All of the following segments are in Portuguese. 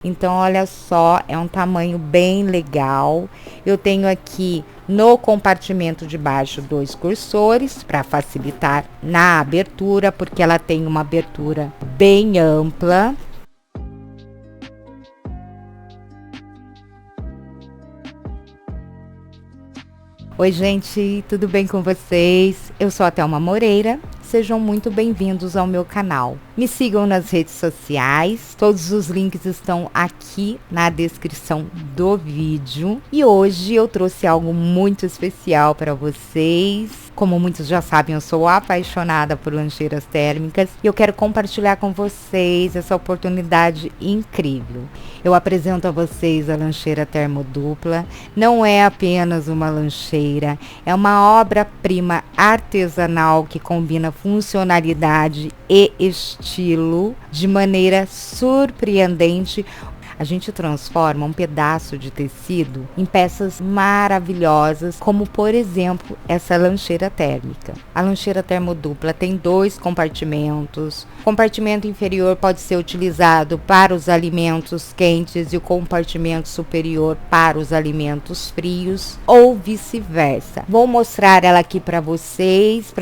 Então, olha só, é um tamanho bem legal. Eu tenho aqui no compartimento de baixo 2 cursores para facilitar na abertura, porque ela tem uma abertura bem ampla. Oi, gente, tudo bem com vocês? Eu sou a Thelma Moreira. Sejam muito bem-vindos ao meu canal. Me sigam nas redes sociais, todos os links estão aqui na descrição do vídeo. E hoje eu trouxe algo muito especial para vocês. Como muitos já sabem, eu sou apaixonada por lancheiras térmicas e eu quero compartilhar com vocês essa oportunidade incrível. Eu apresento a vocês a lancheira termodupla. Não é apenas uma lancheira, é uma obra-prima artesanal que combina funcionalidade e estilo de maneira surpreendente. A gente transforma um pedaço de tecido em peças maravilhosas, como por exemplo essa lancheira térmica. A lancheira termodupla tem 2 compartimentos. O compartimento inferior pode ser utilizado para os alimentos quentes e o compartimento superior para os alimentos frios, ou vice-versa. Vou mostrar ela aqui para vocês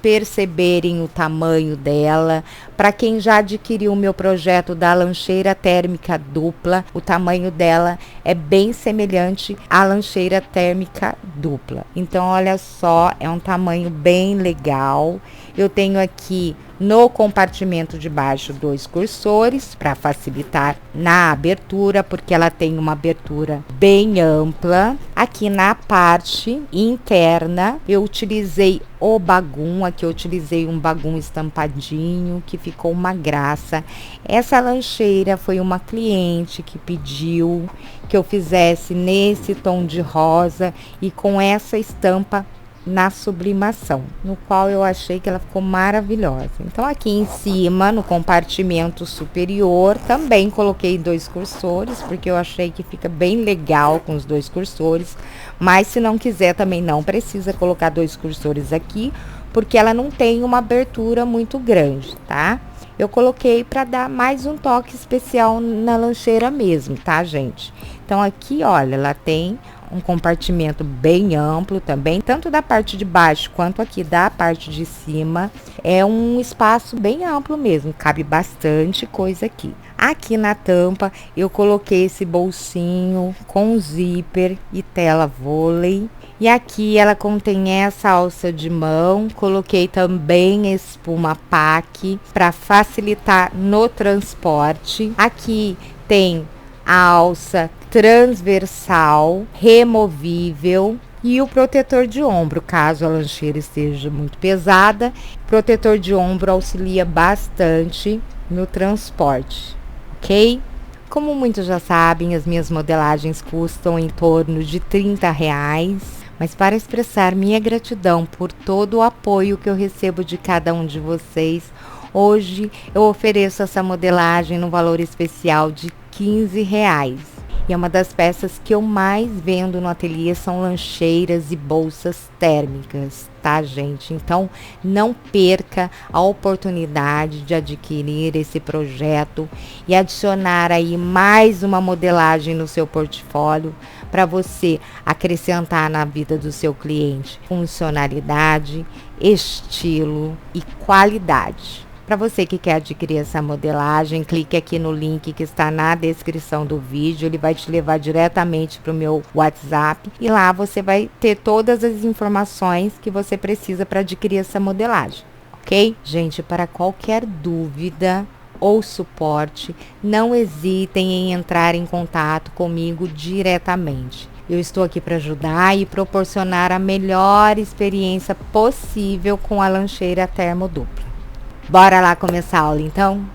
perceberem o tamanho dela. Para quem já adquiriu o meu projeto da lancheira térmica dupla, o tamanho dela é bem semelhante à lancheira térmica dupla. Então, olha só, é um tamanho bem legal. Eu tenho aqui no compartimento de baixo 2 cursores para facilitar na abertura, porque ela tem uma abertura bem ampla. Aqui na parte interna eu utilizei o bagum, aqui eu utilizei um bagum estampadinho que ficou uma graça. Essa lancheira foi uma cliente que pediu que eu fizesse nesse tom de rosa e com essa estampa na sublimação, no qual eu achei que ela ficou maravilhosa. Então aqui em cima, no compartimento superior, também coloquei 2 cursores, porque eu achei que fica bem legal com os 2 cursores, mas se não quiser também não precisa colocar 2 cursores aqui, porque ela não tem uma abertura muito grande, tá? Eu coloquei para dar mais um toque especial na lancheira mesmo, tá, gente? Então aqui, olha, ela tem um compartimento bem amplo também, tanto da parte de baixo quanto aqui da parte de cima. É um espaço bem amplo mesmo, cabe bastante coisa aqui. Aqui na tampa eu coloquei esse bolsinho com zíper e tela vôlei. E aqui ela contém essa alça de mão, coloquei também espuma PAC para facilitar no transporte. Aqui tem a alça transversal, removível e o protetor de ombro, caso a lancheira esteja muito pesada. O protetor de ombro auxilia bastante no transporte, ok? Como muitos já sabem, as minhas modelagens custam em torno de R$30, mas para expressar minha gratidão por todo o apoio que eu recebo de cada um de vocês, hoje eu ofereço essa modelagem no valor especial de R$15. E é uma das peças que eu mais vendo no ateliê, são lancheiras e bolsas térmicas, tá, gente? Então, não perca a oportunidade de adquirir esse projeto e adicionar aí mais uma modelagem no seu portfólio para você acrescentar na vida do seu cliente funcionalidade, estilo e qualidade. Para você que quer adquirir essa modelagem, clique aqui no link que está na descrição do vídeo. Ele vai te levar diretamente para o meu WhatsApp e lá você vai ter todas as informações que você precisa para adquirir essa modelagem, ok? Gente, para qualquer dúvida ou suporte, não hesitem em entrar em contato comigo diretamente. Eu estou aqui para ajudar e proporcionar a melhor experiência possível com a lancheira termodupla. Bora lá começar a aula, então?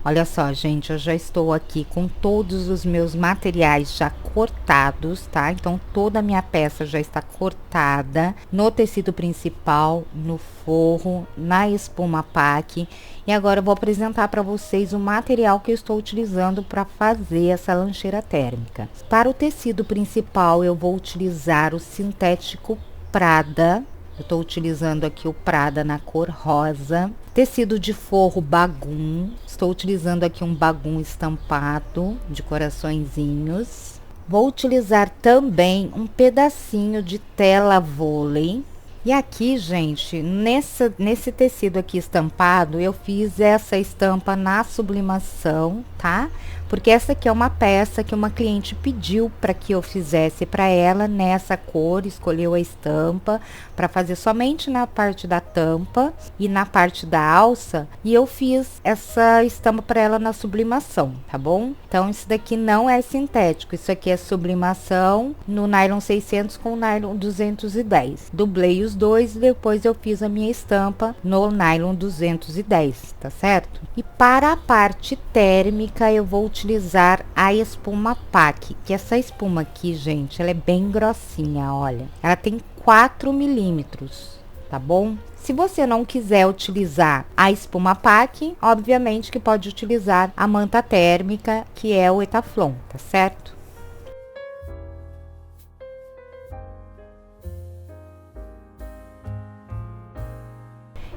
Olha só, gente, eu já estou aqui com todos os meus materiais já cortados, tá? Então, toda a minha peça já está cortada no tecido principal, no forro, na espuma PAC. E agora eu vou apresentar para vocês o material que eu estou utilizando para fazer essa lancheira térmica. Para o tecido principal, eu vou utilizar o sintético Prada, Eu tô utilizando aqui o Prada na cor rosa. Tecido de forro bagum. Estou utilizando aqui um bagum estampado de coraçõezinhos. Vou utilizar também um pedacinho de tela vôlei. E aqui, gente, nesse tecido aqui estampado, eu fiz essa estampa na sublimação, tá? Porque essa aqui é uma peça que uma cliente pediu para que eu fizesse para ela nessa cor, escolheu a estampa para fazer somente na parte da tampa e na parte da alça, e eu fiz essa estampa para ela na sublimação, tá bom? Então isso daqui não é sintético, isso aqui é sublimação no nylon 600 com nylon 210. Dublei os dois e depois eu fiz a minha estampa no nylon 210, tá certo? E para a parte térmica eu vou utilizar a espuma PAC, que essa espuma aqui, gente, ela é bem grossinha, olha. Ela tem 4 milímetros, tá bom? Se você não quiser utilizar a espuma PAC, obviamente que pode utilizar a manta térmica, que é o Etaflon, tá certo?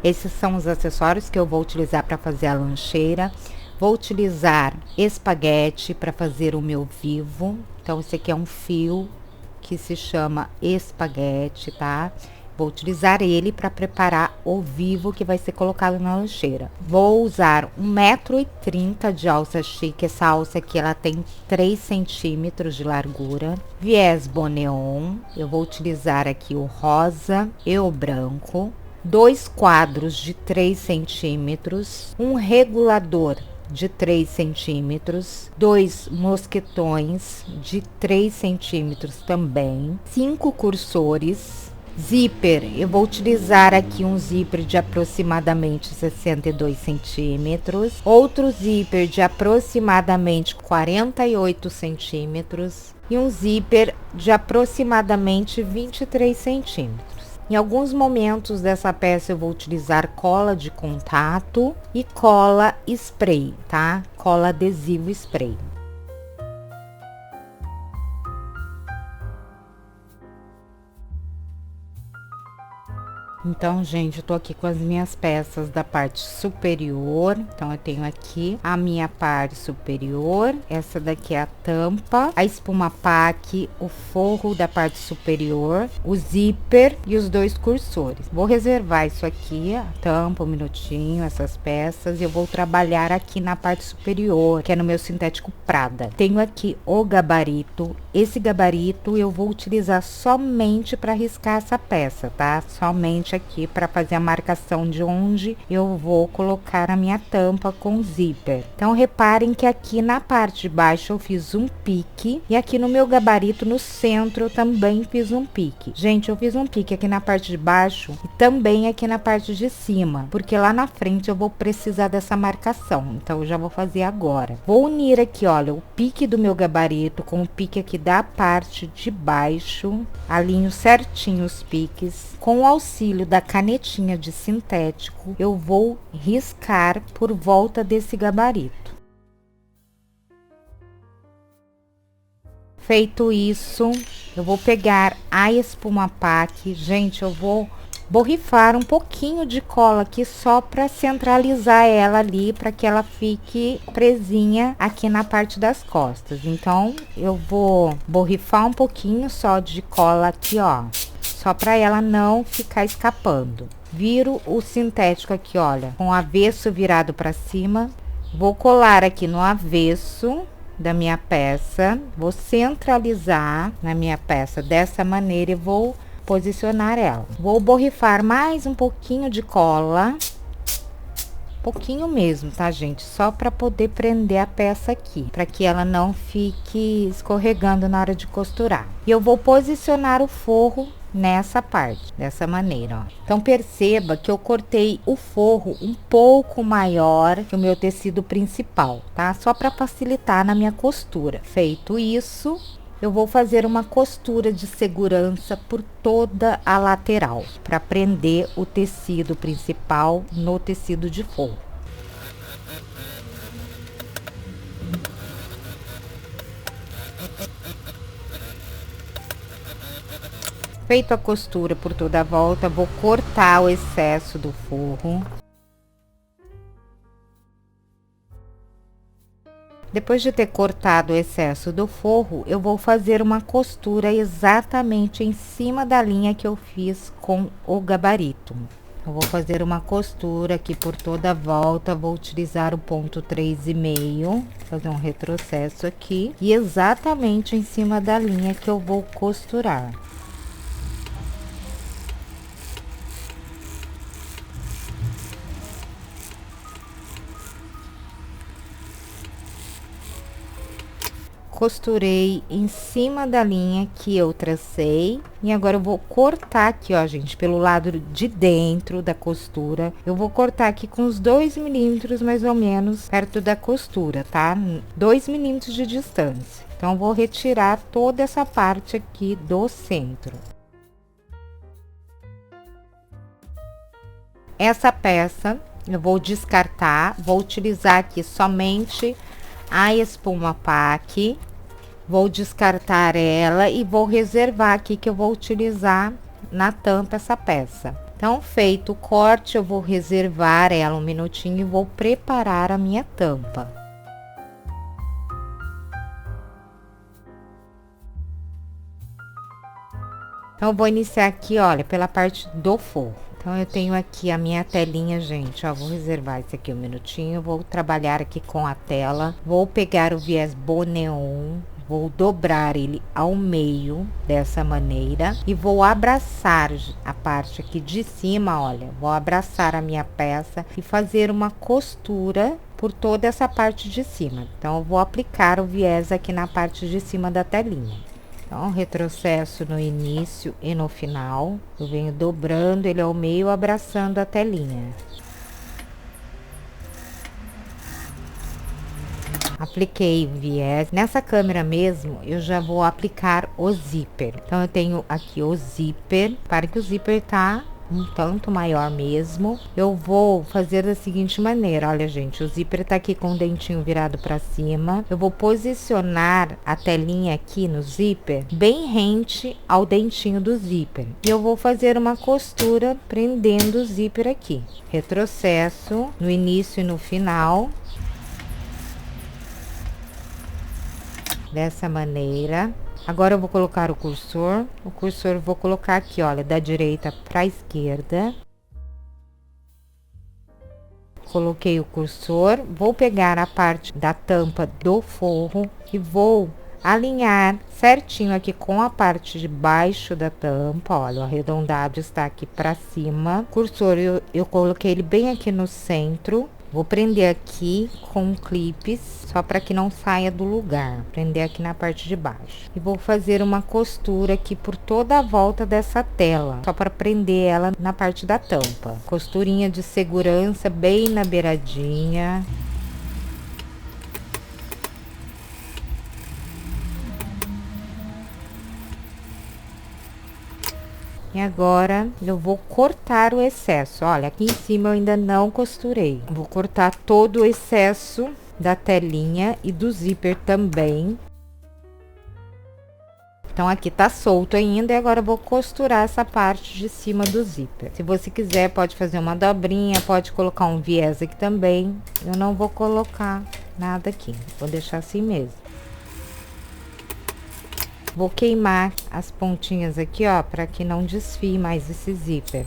Esses são os acessórios que eu vou utilizar para fazer a lancheira. Vou utilizar espaguete para fazer o meu vivo. Então, esse aqui é um fio que se chama espaguete, tá? Vou utilizar ele para preparar o vivo que vai ser colocado na lancheira. Vou usar 1,30 m de alça chique. Essa alça aqui, ela tem 3 centímetros de largura. Viés boneon. Eu vou utilizar aqui o rosa e o branco. 2 quadros de 3 centímetros. Um regulador de 3 centímetros, 2 mosquetões de 3 centímetros também, 5 cursores, zíper. Eu vou utilizar aqui um zíper de aproximadamente 62 centímetros, outro zíper de aproximadamente 48 centímetros e um zíper de aproximadamente 23 centímetros. Em alguns momentos dessa peça eu vou utilizar cola de contato e cola spray, tá? Cola adesivo spray. Então, gente, eu tô aqui com as minhas peças da parte superior. Então, eu tenho aqui a minha parte superior. Essa daqui é a tampa, a espuma PAC, o forro da parte superior, o zíper e os 2 cursores. Vou reservar isso aqui, a tampa, um minutinho, essas peças. E eu vou trabalhar aqui na parte superior, que é no meu sintético Prada. Tenho aqui o gabarito. Esse gabarito eu vou utilizar somente para riscar essa peça, tá? Somente aqui para fazer a marcação de onde eu vou colocar a minha tampa com zíper. Então reparem que aqui na parte de baixo eu fiz um pique e aqui no meu gabarito no centro eu também fiz um pique. Gente, eu fiz um pique aqui na parte de baixo e também aqui na parte de cima, porque lá na frente eu vou precisar dessa marcação. Então eu já vou fazer agora. Vou unir aqui, olha, o pique do meu gabarito com o pique aqui da parte de baixo, alinho certinho os piques. Com o auxílio da canetinha de sintético, eu vou riscar por volta desse gabarito. Feito isso, eu vou pegar a espuma PAC. Gente, eu vou borrifar um pouquinho de cola aqui só para centralizar ela ali, para que ela fique presinha aqui na parte das costas. Então, eu vou borrifar um pouquinho só de cola aqui, ó, só para ela não ficar escapando. Viro o sintético aqui, olha, com o avesso virado para cima. Vou colar aqui no avesso da minha peça, vou centralizar na minha peça dessa maneira e vou posicionar ela. Vou borrifar mais um pouquinho de cola, pouquinho mesmo, tá, gente? Só para poder prender a peça aqui, para que ela não fique escorregando na hora de costurar. E eu vou posicionar o forro nessa parte, dessa maneira, ó. Então perceba que eu cortei o forro um pouco maior que o meu tecido principal, tá? Só para facilitar na minha costura. Feito isso, eu vou fazer uma costura de segurança por toda a lateral, para prender o tecido principal no tecido de forro. Feito a costura por toda a volta, vou cortar o excesso do forro. Depois de ter cortado o excesso do forro, eu vou fazer uma costura exatamente em cima da linha que eu fiz com o gabarito. Eu vou fazer uma costura aqui por toda a volta, vou utilizar o ponto 3,5, fazer um retrocesso aqui, e exatamente em cima da linha que eu vou costurar. Costurei em cima da linha que eu tracei e agora eu vou cortar aqui, ó, gente, pelo lado de dentro da costura. Eu vou cortar aqui com uns 2 milímetros mais ou menos perto da costura, tá? 2 milímetros de distância. Então, eu vou retirar toda essa parte aqui do centro. Essa peça eu vou descartar, vou utilizar aqui somente a espuma PAC. Vou descartar ela e vou reservar aqui que eu vou utilizar na tampa essa peça. Então, feito o corte, eu vou reservar ela um minutinho e vou preparar a minha tampa. Então, eu vou iniciar aqui, olha, pela parte do forro. Então, eu tenho aqui a minha telinha, gente, ó, vou reservar isso aqui um minutinho, vou trabalhar aqui com a tela, vou pegar o viés Boneon, vou dobrar ele ao meio dessa maneira e vou abraçar a parte aqui de cima, olha, vou abraçar a minha peça e fazer uma costura por toda essa parte de cima. Então, eu vou aplicar o viés aqui na parte de cima da telinha. Então, retrocesso no início e no final, eu venho dobrando ele ao meio, abraçando a telinha. Apliquei o viés. Nessa câmera mesmo, eu já vou aplicar o zíper. Então, eu tenho aqui o zíper, para que o zíper tá um tanto maior mesmo. Eu vou fazer da seguinte maneira, olha, gente, o zíper tá aqui com o dentinho virado para cima. Eu vou posicionar a telinha aqui no zíper bem rente ao dentinho do zíper. E eu vou fazer uma costura prendendo o zíper aqui. Retrocesso no início e no final. Dessa maneira. Agora eu vou colocar o cursor eu vou colocar aqui, olha, da direita para a esquerda. Coloquei o cursor, vou pegar a parte da tampa do forro e vou alinhar certinho aqui com a parte de baixo da tampa, olha, o arredondado está aqui para cima. Cursor eu coloquei ele bem aqui no centro. Vou prender aqui com clipes, só para que não saia do lugar. Prender aqui na parte de baixo. E vou fazer uma costura aqui por toda a volta dessa tela, só para prender ela na parte da tampa. Costurinha de segurança bem na beiradinha. E agora, eu vou cortar o excesso. Olha, aqui em cima eu ainda não costurei. Vou cortar todo o excesso da telinha e do zíper também. Então, aqui tá solto ainda e agora eu vou costurar essa parte de cima do zíper. Se você quiser, pode fazer uma dobrinha, pode colocar um viés aqui também. Eu não vou colocar nada aqui, vou deixar assim mesmo. Vou queimar as pontinhas aqui, ó, para que não desfie mais esse zíper.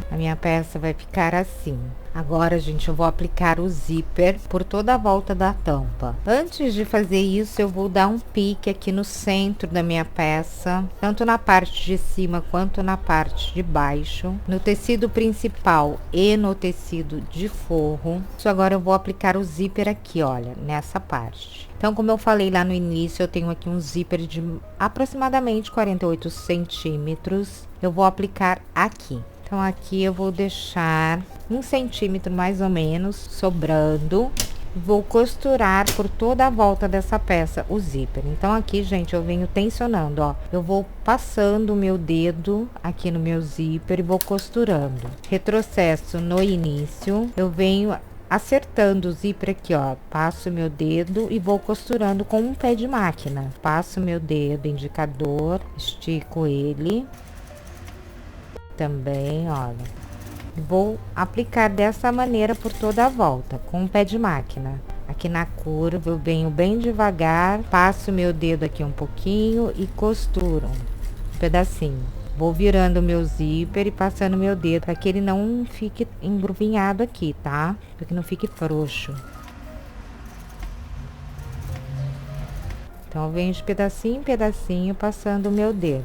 A minha peça vai ficar assim. Agora, gente, eu vou aplicar o zíper por toda a volta da tampa. Antes de fazer isso, eu vou dar um pique aqui no centro da minha peça, tanto na parte de cima quanto na parte de baixo, no tecido principal e no tecido de forro. Isso agora eu vou aplicar o zíper aqui, olha, nessa parte. Então, como eu falei lá no início, eu tenho aqui um zíper de aproximadamente 48 centímetros. Eu vou aplicar aqui. Então, aqui eu vou deixar 1 centímetro mais ou menos sobrando. Vou costurar por toda a volta dessa peça o zíper. Então, aqui, gente, eu venho tensionando, ó. Eu vou passando o meu dedo aqui no meu zíper e vou costurando. Retrocesso no início, eu venho acertando o zíper aqui, ó. Passo meu dedo e vou costurando com um pé de máquina. Passo meu dedo indicador, estico ele. também, olha. Vou aplicar dessa maneira por toda a volta, com o pé de máquina. Aqui na curva eu venho bem devagar, passo meu dedo aqui um pouquinho e costuro um pedacinho. Vou virando o meu zíper e passando meu dedo para que ele não fique engrupinhado aqui, tá? Para que não fique frouxo. Então eu venho de pedacinho em pedacinho passando o meu dedo.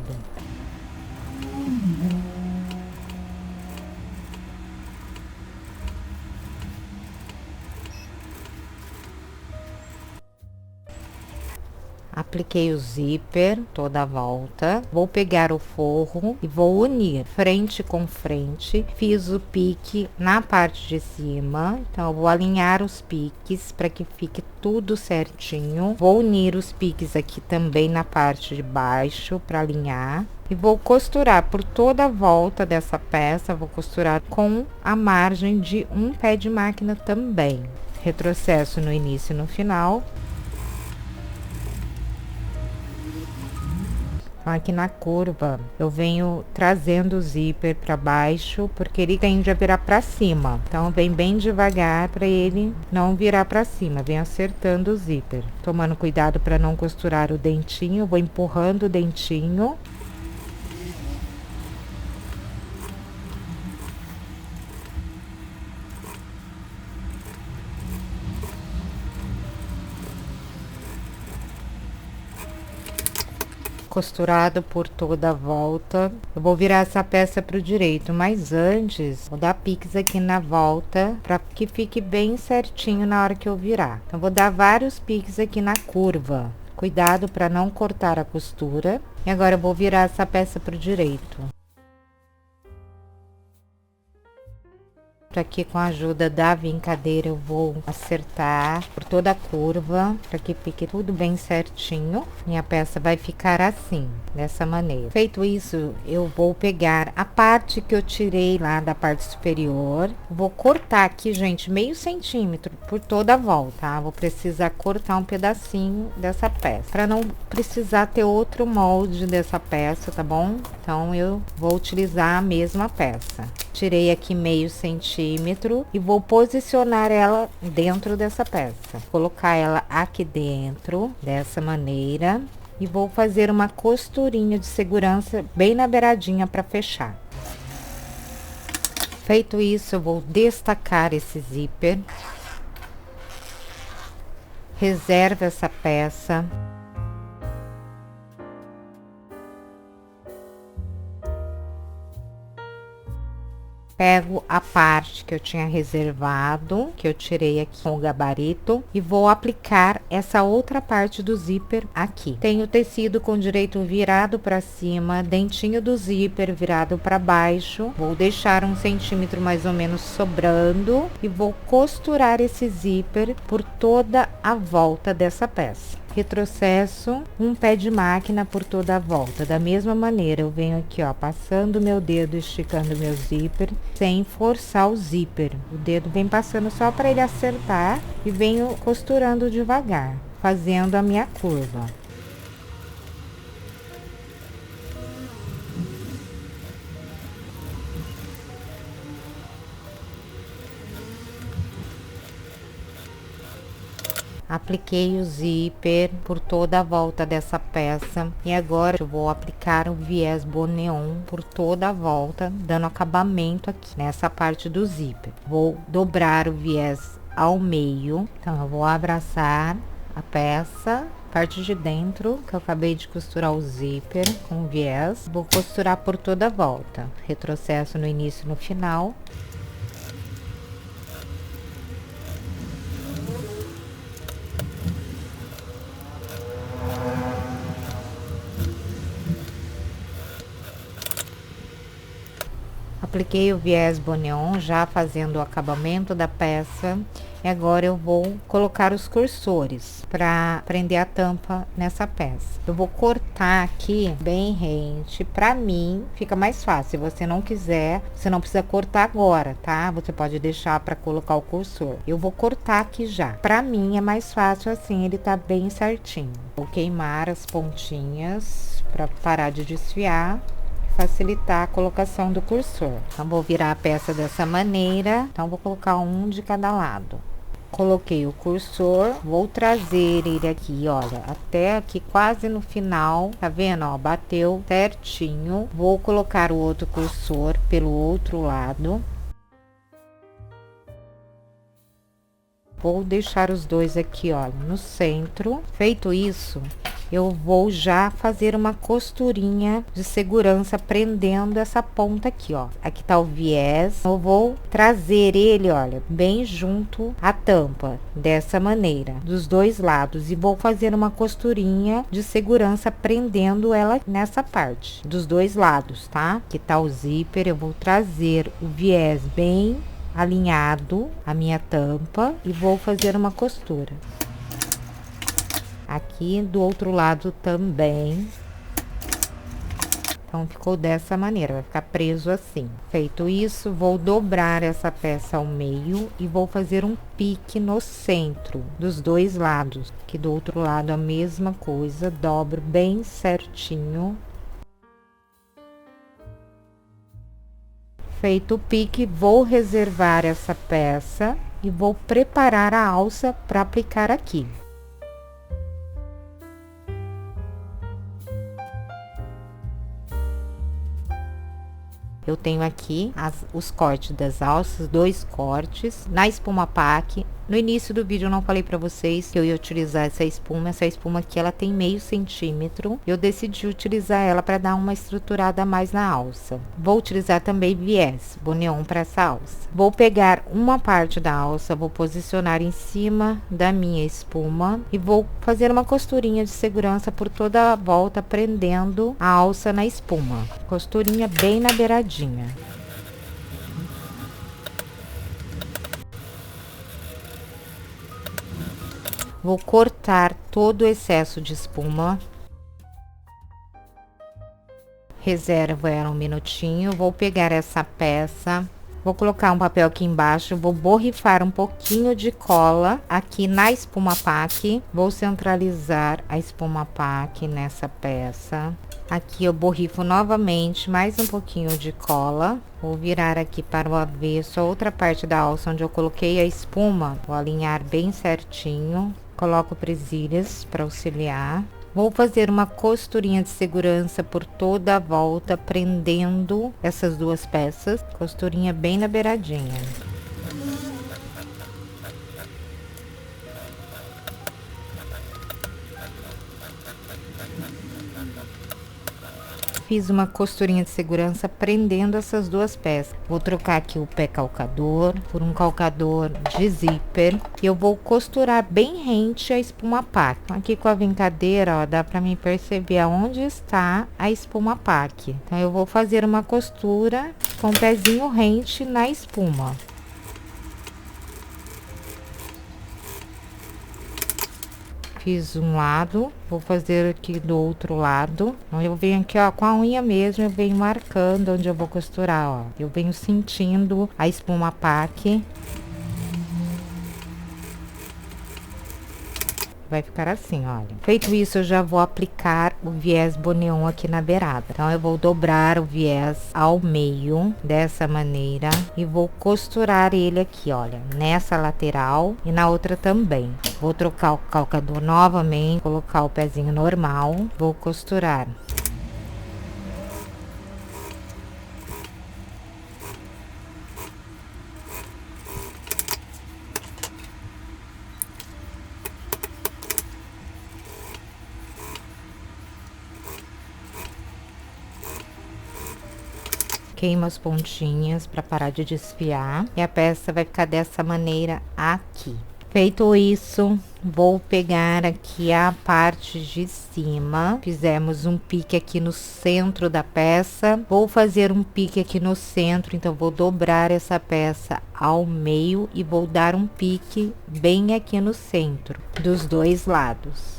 Apliquei o zíper toda a volta, vou pegar o forro e vou unir frente com frente. Fiz o pique na parte de cima, então eu vou alinhar os piques para que fique tudo certinho. Vou unir os piques aqui também na parte de baixo para alinhar. E vou costurar por toda a volta dessa peça, vou costurar com a margem de um pé de máquina também. Retrocesso no início e no final. Aqui na curva eu venho trazendo o zíper para baixo porque ele tende a virar para cima, então vem bem devagar para ele não virar para cima. Venho acertando o zíper, tomando cuidado para não costurar o dentinho. Vou empurrando o dentinho. Costurado por toda a volta. Eu vou virar essa peça para o direito, mas antes vou dar piques aqui na volta para que fique bem certinho na hora que eu virar. Então vou dar vários piques aqui na curva, cuidado para não cortar a costura. E agora eu vou virar essa peça para o direito. Aqui com a ajuda da vincadeira eu vou acertar por toda a curva para que fique tudo bem certinho. Minha peça vai ficar assim, dessa maneira. Feito isso, eu vou pegar a parte que eu tirei lá da parte superior, vou cortar aqui, gente, meio centímetro por toda a volta, tá? Vou precisar cortar um pedacinho dessa peça para não precisar ter outro molde dessa peça, tá bom? Então eu vou utilizar a mesma peça. Tirei aqui meio centímetro e vou posicionar ela dentro dessa peça. Colocar ela aqui dentro, dessa maneira. E vou fazer uma costurinha de segurança bem na beiradinha para fechar. Feito isso, eu vou destacar esse zíper. Reserva essa peça. Pego a parte que eu tinha reservado, que eu tirei aqui com o gabarito, e vou aplicar essa outra parte do zíper aqui. Tenho o tecido com direito virado para cima, dentinho do zíper virado para baixo. Vou deixar 1 centímetro mais ou menos sobrando e vou costurar esse zíper por toda a volta dessa peça. Retrocesso um pé de máquina por toda a volta. Da mesma maneira, eu venho aqui, ó, passando meu dedo, esticando meu zíper, sem forçar o zíper. O dedo vem passando só para ele acertar e venho costurando devagar, fazendo a minha curva. Apliquei o zíper por toda a volta dessa peça e agora eu vou aplicar o viés boneon por toda a volta, dando acabamento aqui nessa parte do zíper. Vou dobrar o viés ao meio, então eu vou abraçar a peça, parte de dentro que eu acabei de costurar o zíper com o viés. Vou costurar por toda a volta, retrocesso no início e no final. Apliquei o viés boneon, já fazendo o acabamento da peça. E agora eu vou colocar os cursores para prender a tampa nessa peça. Eu vou cortar aqui bem rente. Para mim, fica mais fácil. Se você não quiser, você não precisa cortar agora, tá? Você pode deixar para colocar o cursor. Eu vou cortar aqui já. Para mim, é mais fácil assim, ele tá bem certinho. Vou queimar as pontinhas para parar de desfiar. facilitar a colocação do cursor. Então, vou virar a peça dessa maneira. Então, vou colocar um de cada lado. Coloquei o cursor, vou trazer ele aqui, olha, até aqui quase no final, tá vendo, ó, bateu certinho. Vou colocar o outro cursor pelo outro lado. Vou deixar os dois aqui, olha, no centro. Feito isso, eu vou já fazer uma costurinha de segurança prendendo essa ponta aqui, ó. Aqui tá o viés. Eu vou trazer ele, olha, bem junto à tampa, dessa maneira, dos dois lados, e vou fazer uma costurinha de segurança prendendo ela nessa parte, dos dois lados, tá? Aqui tá o zíper, eu vou trazer o viés bem alinhado a minha tampa e vou fazer uma costura. Aqui do outro lado também. Então, ficou dessa maneira, vai ficar preso assim. Feito isso, vou dobrar essa peça ao meio e vou fazer um pique no centro, dos dois lados. Aqui do outro lado a mesma coisa, dobro bem certinho. Feito o pique, vou reservar essa peça e vou preparar a alça para aplicar aqui. Eu tenho aqui os cortes das alças, 2 cortes na espuma pack. No início do vídeo eu não falei para vocês que eu ia utilizar essa espuma. Essa espuma aqui ela tem meio centímetro. Eu decidi utilizar ela para dar uma estruturada a mais na alça. Vou utilizar também viés, boneon para essa alça. Vou pegar uma parte da alça, vou posicionar em cima da minha espuma e vou fazer uma costurinha de segurança por toda a volta, prendendo a alça na espuma. Costurinha bem na beiradinha. Vou cortar todo o excesso de espuma. Reservo ela um minutinho. Vou pegar essa peça. Vou colocar um papel aqui embaixo. Vou borrifar um pouquinho de cola aqui na espuma pack. Vou centralizar a espuma pack nessa peça. Aqui eu borrifo novamente mais um pouquinho de cola. Vou virar aqui para o avesso a outra parte da alça onde eu coloquei a espuma. Vou alinhar bem certinho. Coloco presilhas para auxiliar. Vou fazer uma costurinha de segurança por toda a volta, prendendo essas duas peças. Costurinha bem na beiradinha. Fiz uma costurinha de segurança prendendo essas duas peças. Vou trocar aqui o pé calcador por um calcador de zíper. E eu vou costurar bem rente a espuma pack. Aqui com a vincadeira, ó, dá pra mim perceber aonde está a espuma pack. Então, eu vou fazer uma costura com o pezinho rente na espuma. Fiz um lado, vou fazer aqui do outro lado. Então, eu venho aqui, ó, com a unha mesmo, eu venho marcando onde eu vou costurar, ó. Eu venho sentindo a espuma pack. Vai ficar assim, olha. Feito isso, eu já vou aplicar o viés boneon aqui na beirada. Então, eu vou dobrar o viés ao meio, dessa maneira. E vou costurar ele aqui, olha, nessa lateral e na outra também. Vou trocar o calcador novamente, colocar o pezinho normal. Vou costurar. Queima as pontinhas para parar de desfiar. E a peça vai ficar dessa maneira aqui. Feito isso, vou pegar aqui a parte de cima. Fizemos um pique aqui no centro da peça. Vou fazer um pique aqui no centro, então vou dobrar essa peça ao meio e vou dar um pique bem aqui no centro, dos dois lados.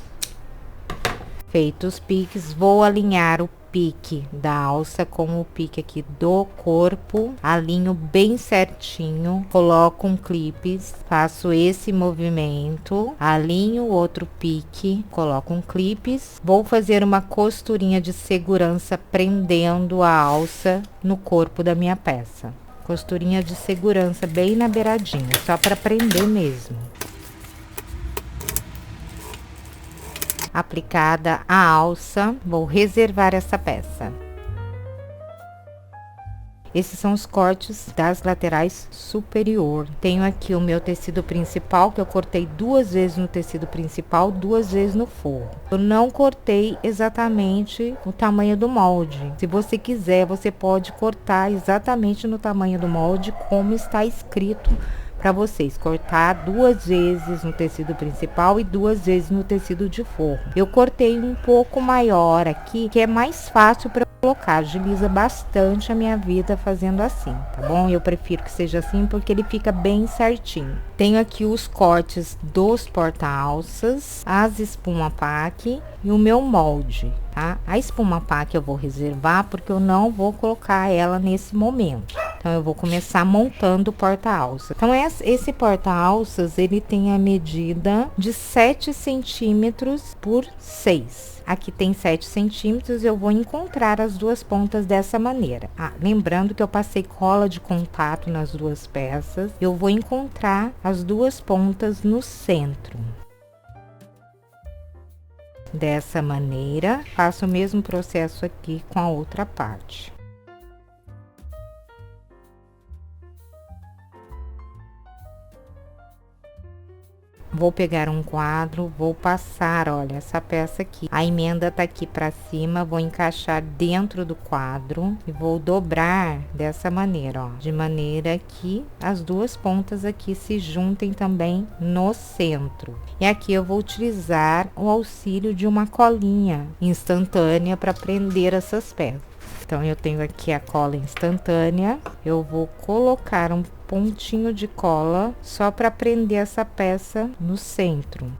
Feitos os piques, vou alinhar o pique da alça com o pique aqui do corpo, alinho bem certinho, coloco um clipes, faço esse movimento, alinho o outro pique, coloco um clipes, vou fazer uma costurinha de segurança prendendo a alça no corpo da minha peça. Costurinha de segurança bem na beiradinha, só para prender mesmo. Aplicada a alça, vou reservar essa peça. Esses são os cortes das laterais superior. Tenho aqui o meu tecido principal, que eu cortei 2 vezes no tecido principal, 2 vezes no forro. Eu não cortei exatamente o tamanho do molde. Se você quiser, você pode cortar exatamente no tamanho do molde, como está escrito para vocês, cortar 2 vezes no tecido principal e 2 vezes no tecido de forro. Eu cortei um pouco maior aqui, que é mais fácil para colocar, agiliza bastante a minha vida fazendo assim, tá bom? Eu prefiro que seja assim porque ele fica bem certinho. Tenho aqui os cortes dos porta-alças, as espuma pack e o meu molde, tá? A espuma pack eu vou reservar porque eu não vou colocar ela nesse momento. Então eu vou começar montando o porta-alça. Então esse porta-alças ele tem a medida de 7 centímetros por 6. Aqui tem 7 centímetros, eu vou encontrar as duas pontas dessa maneira. Lembrando que eu passei cola de contato nas duas peças, eu vou encontrar as duas pontas no centro. Dessa maneira, faço o mesmo processo aqui com a outra parte. Vou pegar um quadro, vou passar, olha, essa peça aqui. A emenda tá aqui pra cima, vou encaixar dentro do quadro e vou dobrar dessa maneira, ó. De maneira que as duas pontas aqui se juntem também no centro. E aqui eu vou utilizar o auxílio de uma colinha instantânea para prender essas peças. Então, eu tenho aqui a cola instantânea, eu vou colocar um pontinho de cola só para prender essa peça no centro.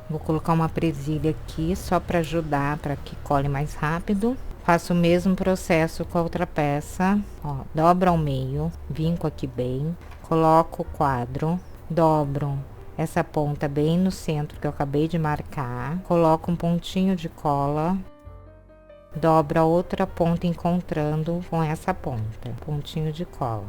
Vou colocar uma presilha aqui só para ajudar, para que cole mais rápido. Faço o mesmo processo com a outra peça, ó, dobro ao meio, vinco aqui bem, coloco o quadro, dobro essa ponta bem no centro que eu acabei de marcar, coloco um pontinho de cola, dobro a outra ponta encontrando com essa ponta, pontinho de cola.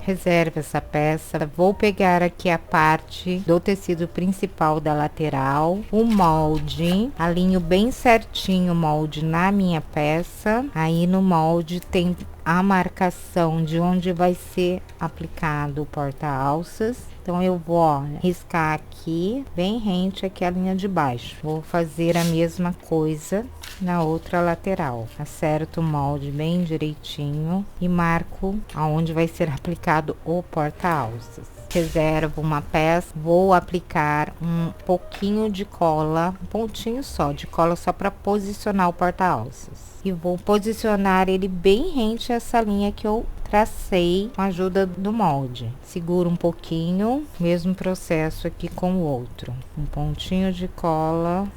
Reserve essa peça, vou pegar aqui a parte do tecido principal da lateral, o molde, alinho bem certinho o molde na minha peça, aí no molde tem a marcação de onde vai ser aplicado o porta-alças. Então, eu vou, ó, riscar aqui, bem rente aqui a linha de baixo. Vou fazer a mesma coisa na outra lateral. Acerto o molde bem direitinho e marco aonde vai ser aplicado o porta-alças. Reservo uma peça, vou aplicar um pouquinho de cola, um pontinho só de cola, só para posicionar o porta-alças. E vou posicionar ele bem rente a essa linha que eu tracei com a ajuda do molde. Seguro um pouquinho, mesmo processo aqui com o outro. Um pontinho de cola.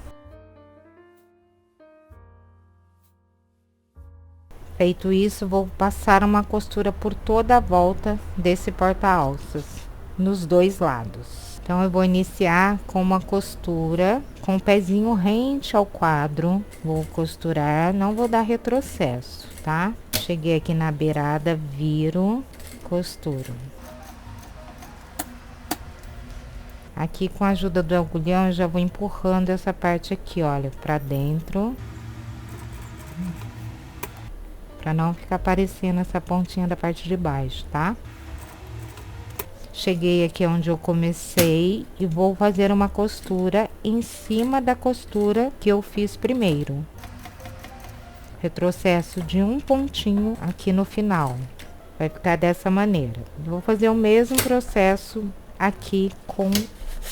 Feito isso, vou passar uma costura por toda a volta desse porta-alças, nos dois lados. Então, eu vou iniciar com uma costura com o pezinho rente ao quadro. Vou costurar, não vou dar retrocesso, tá? Cheguei aqui na beirada, viro, costuro. Aqui, com a ajuda do agulhão, eu já vou empurrando essa parte aqui, olha, pra dentro. Pra não ficar aparecendo essa pontinha da parte de baixo, tá? Cheguei aqui onde eu comecei e vou fazer uma costura em cima da costura que eu fiz primeiro. Retrocesso de um pontinho aqui no final. Vai ficar dessa maneira. Vou fazer o mesmo processo aqui com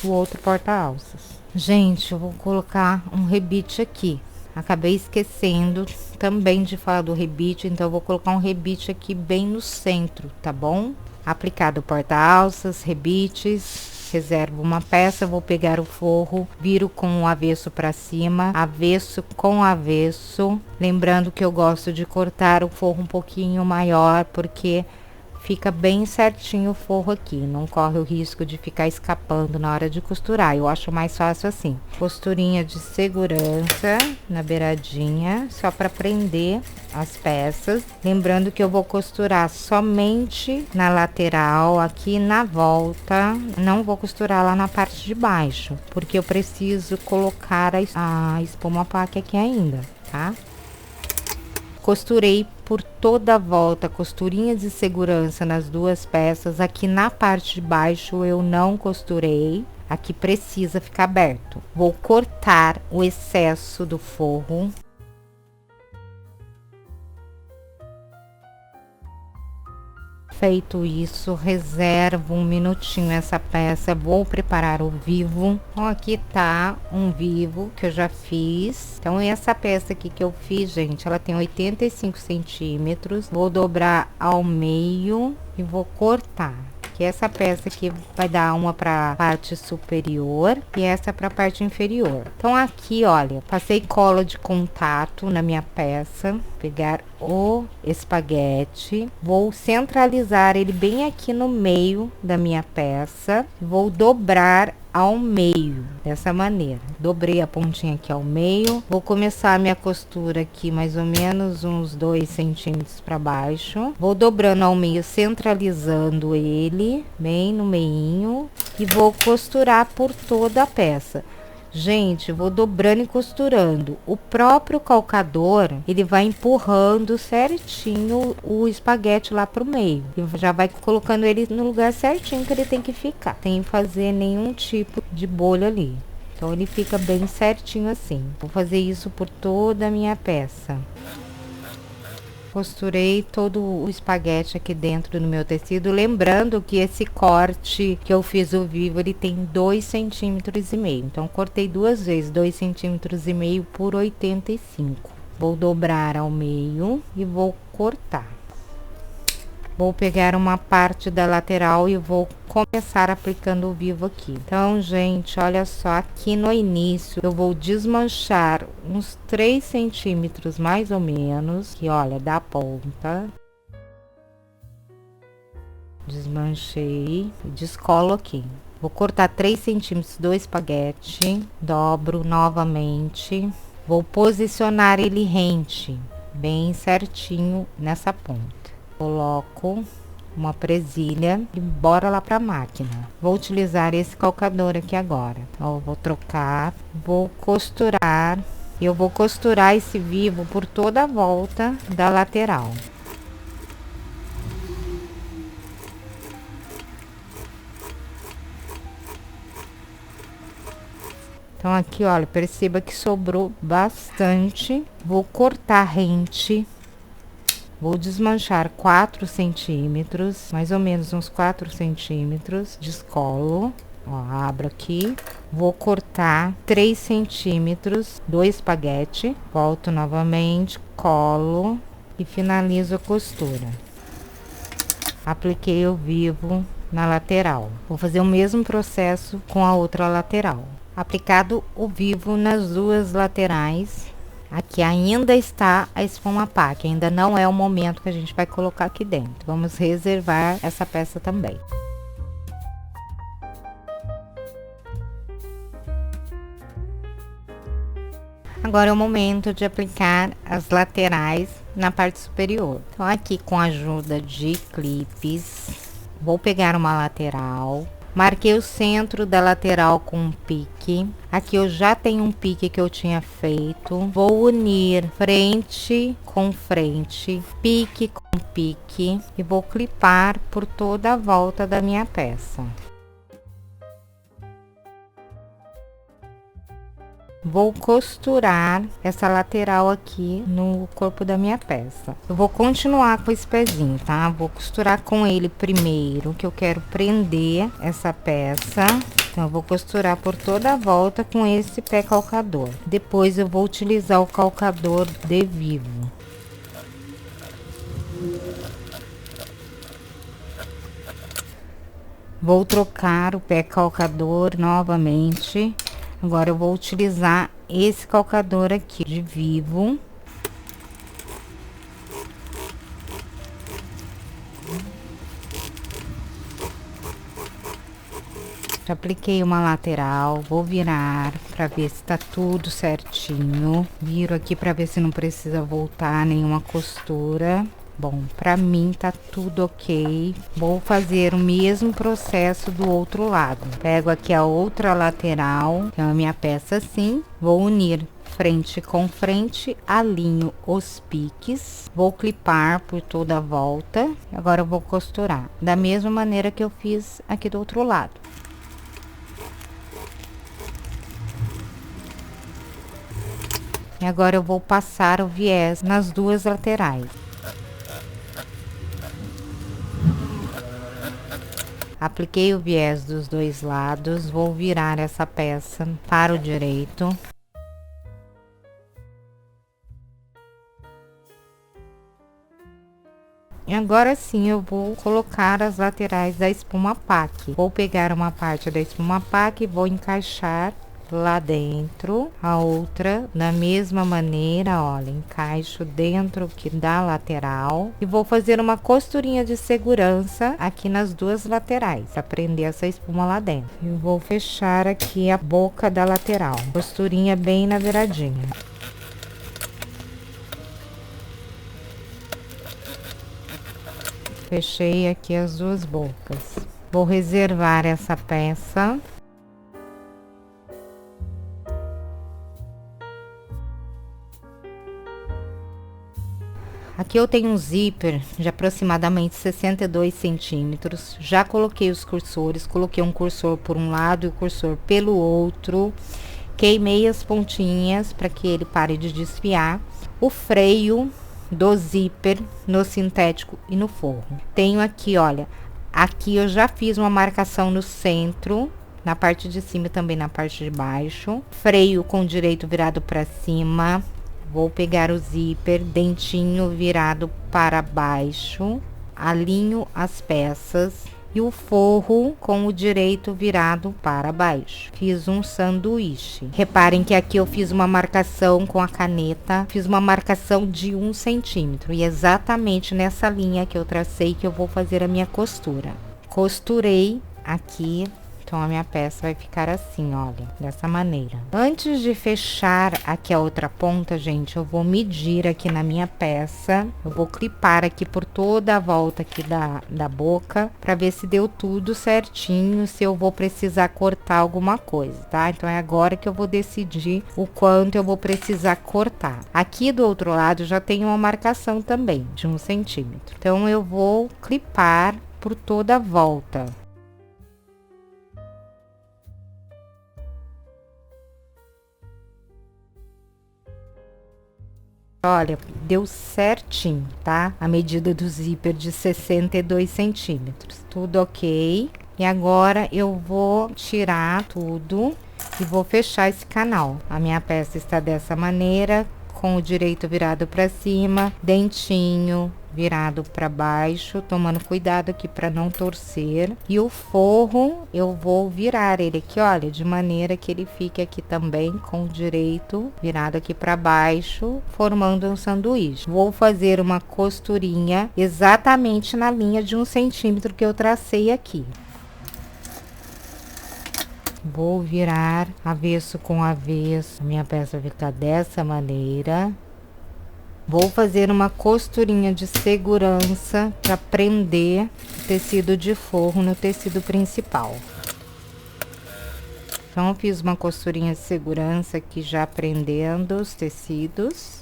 o outro porta-alças. Gente, eu vou colocar um rebite aqui. Acabei esquecendo também de falar do rebite, então eu vou colocar um rebite aqui bem no centro, tá bom? Aplicado o porta-alças, rebites, reservo uma peça, vou pegar o forro, viro com o avesso para cima, avesso com avesso, lembrando que eu gosto de cortar o forro um pouquinho maior, porque fica bem certinho o forro aqui, não corre o risco de ficar escapando na hora de costurar, eu acho mais fácil assim. Costurinha de segurança na beiradinha, só para prender as peças, lembrando que eu vou costurar somente na lateral, aqui na volta, não vou costurar lá na parte de baixo, porque eu preciso colocar a espuma paque aqui ainda, tá? Costurei por toda a volta, costurinha de segurança nas duas peças. Aqui na parte de baixo eu não costurei, aqui precisa ficar aberto. Vou cortar o excesso do forro. Feito isso, reservo um minutinho essa peça, vou preparar o vivo. Então aqui tá um vivo que eu já fiz. Então essa peça aqui que eu fiz, gente, ela tem 85 centímetros. Vou dobrar ao meio e vou cortar. Que essa peça aqui vai dar uma para parte superior e essa para parte inferior. Então aqui, olha, passei cola de contato na minha peça, pegar o espaguete, vou centralizar ele bem aqui no meio da minha peça, vou dobrar ao meio, dessa maneira. Dobrei a pontinha aqui ao meio, vou começar a minha costura aqui mais ou menos uns 2 centímetros para baixo, vou dobrando ao meio, centralizando ele bem no meinho e vou costurar por toda a peça. Gente, vou dobrando e costurando. O próprio calcador, ele vai empurrando certinho o espaguete lá pro meio. E já vai colocando ele no lugar certinho que ele tem que ficar. Sem fazer nenhum tipo de bolha ali. Então, ele fica bem certinho assim. Vou fazer isso por toda a minha peça. Costurei todo o espaguete aqui dentro do meu tecido, lembrando que esse corte que eu fiz o vivo, ele tem 2,5 centímetros, então cortei duas vezes, 2,5 centímetros por 85. Vou dobrar ao meio e vou cortar. Vou pegar uma parte da lateral e vou começar aplicando o vivo aqui. Então, gente, olha só, aqui no início eu vou desmanchar uns 3 centímetros mais ou menos, que olha, da ponta. Desmanchei e descolo aqui. Vou cortar 3 centímetros do espaguete, dobro novamente, vou posicionar ele rente, bem certinho nessa ponta. Coloco uma presilha e bora lá para a máquina. Vou utilizar esse calcador aqui agora. Então, eu vou trocar, vou costurar. Eu vou costurar esse vivo por toda a volta da lateral. Então, aqui, olha, perceba que sobrou bastante. Vou cortar rente. Vou desmanchar 4 centímetros, mais ou menos uns 4 centímetros, descolo, ó, abro aqui, vou cortar 3 centímetros do espaguete, volto novamente, colo e finalizo a costura. Apliquei o vivo na lateral. Vou fazer o mesmo processo com a outra lateral. Aplicado o vivo nas duas laterais. Aqui ainda está a espuma paque, ainda não é o momento que a gente vai colocar aqui dentro. Vamos reservar essa peça também. Agora é o momento de aplicar as laterais na parte superior. Então, aqui com a ajuda de clipes, vou pegar uma lateral. Marquei o centro da lateral com um pique. Aqui eu já tenho um pique que eu tinha feito. Vou unir frente com frente, pique com pique e vou clipar por toda a volta da minha peça. Vou costurar essa lateral aqui no corpo da minha peça. Eu vou continuar com esse pezinho, tá? Vou costurar com ele primeiro, que eu quero prender essa peça. Então, eu vou costurar por toda a volta com esse pé calcador. Depois, eu vou utilizar o calcador de vivo. Vou trocar o pé calcador novamente. Agora eu vou utilizar esse calcador aqui de Vivo. Já apliquei uma lateral, vou virar para ver se tá tudo certinho. Viro aqui para ver se não precisa voltar nenhuma costura. Bom, para mim tá tudo ok. Vou fazer o mesmo processo do outro lado. Pego aqui a outra lateral, que é a minha peça assim, vou unir frente com frente, alinho os piques, vou clipar por toda a volta. Agora eu vou costurar da mesma maneira que eu fiz aqui do outro lado. E agora eu vou passar o viés nas duas laterais. Apliquei o viés dos dois lados, vou virar essa peça para o direito. E agora sim eu vou colocar as laterais da espuma pack. Vou pegar uma parte da espuma pack e vou encaixar lá dentro, a outra da mesma maneira, olha, encaixo dentro que da lateral e vou fazer uma costurinha de segurança aqui nas duas laterais para prender essa espuma lá dentro. E vou fechar aqui a boca da lateral, costurinha bem na beiradinha. Fechei aqui as duas bocas. Vou reservar essa peça. Aqui eu tenho um zíper de aproximadamente 62 centímetros. Já coloquei os cursores, coloquei um cursor por um lado e o cursor pelo outro. Queimei as pontinhas para que ele pare de desfiar. O freio do zíper no sintético e no forro. Tenho aqui, olha, aqui eu já fiz uma marcação no centro, na parte de cima e também na parte de baixo. Freio com o direito virado para cima. Vou pegar o zíper, dentinho virado para baixo, alinho as peças e o forro com o direito virado para baixo. Fiz um sanduíche. Reparem que aqui eu fiz uma marcação com a caneta, fiz uma marcação de 1 centímetro e exatamente nessa linha que eu tracei que eu vou fazer a minha costura. Costurei aqui. Então, a minha peça vai ficar assim, olha, dessa maneira. Antes de fechar aqui a outra ponta, gente, eu vou medir aqui na minha peça. Eu vou clipar aqui por toda a volta aqui da boca, pra ver se deu tudo certinho, se eu vou precisar cortar alguma coisa, tá? Então, é agora que eu vou decidir o quanto eu vou precisar cortar. Aqui do outro lado, já tem uma marcação também, de 1 centímetro. Então, eu vou clipar por toda a volta. Olha, deu certinho, tá? A medida do zíper de 62 centímetros. Tudo ok. E agora eu vou tirar tudo e vou fechar esse canal. A minha peça está dessa maneira, com o direito virado para cima, dentinho virado para baixo, tomando cuidado aqui para não torcer. E o forro eu vou virar ele aqui, olha, de maneira que ele fique aqui também com o direito virado aqui para baixo, formando um sanduíche. Vou fazer uma costurinha exatamente na linha de 1 centímetro que eu tracei aqui. Vou virar avesso com avesso. A minha peça vai ficar dessa maneira. Vou fazer uma costurinha de segurança para prender o tecido de forro no tecido principal. Então, fiz uma costurinha de segurança aqui já prendendo os tecidos.